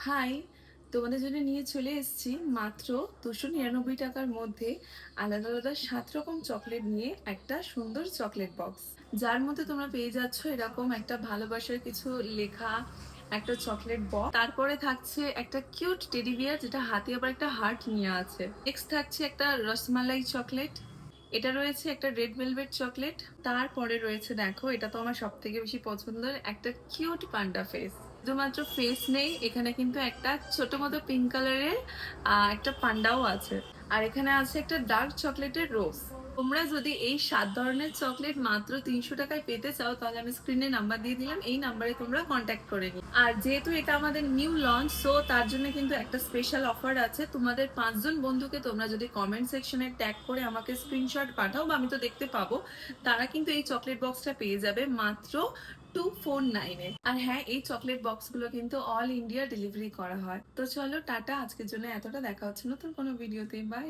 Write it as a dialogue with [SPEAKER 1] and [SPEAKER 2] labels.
[SPEAKER 1] High, তোমাদের জন্য নিয়ে চলে এসেছি মাত্র 299 টাকার মধ্যে আলাদা আলাদা 7 রকম চকলেট নিয়ে একটা সুন্দর চকলেট বক্স, যার মধ্যে তোমরা পেয়ে যাচ্ছ এরকম একটা ভালোবাসার কিছু লেখা, একটা চকলেট বক্স, তারপরে থাকছে একটা কিউট টেডি বিয়ার যেটা হাতে আবার একটা হার্ট নিয়ে আছে। নেক্সট থাকছে একটা রসমালাই চকলেট, এটা রয়েছে একটা রেড ভেলভেট চকলেট, তারপরে রয়েছে দেখো এটা তো আমার সব থেকে বেশি পছন্দের একটা কিউট পান্ডা ফেস। শুধুমাত্র ফেস নেই, এখানে কিন্তু একটা ছোট মতো পিঙ্ক কালারের একটা পান্ডাও আছে। আর এখানে আছে একটা ডার্ক চকলেটের রোজ। তোমরা যদি এই 7 ধরনের চকলেট মাত্র 300 টাকায় পেতে চাও তাহলে আমি স্ক্রিনে নাম্বার দিয়ে দিলাম, এই নাম্বারে তোমরা কন্ট্যাক্ট করে নিও। আর যেহেতু এটা আমাদের নিউ লঞ্চ, সো তার জন্য কিন্তু একটা স্পেশাল অফার আছে। তোমাদের 5 জন বন্ধুকে তোমরা যদি কমেন্ট সেকশনে ট্যাগ করে আমাকে স্ক্রিনশট পাঠাও, বা আমি তো দেখতে পাবো, তারা কিন্তু এই চকলেট বক্সটা পেয়ে যাবে মাত্র 249-এ। আর হ্যাঁ, এই চকলেট বক্সগুলো কিন্তু অল ইন্ডিয়া ডেলিভারি করা হয়। তো চলো টাটা, আজকের জন্য এতটা, দেখা হচ্ছে নতুন কোনো ভিডিওতে। বাই।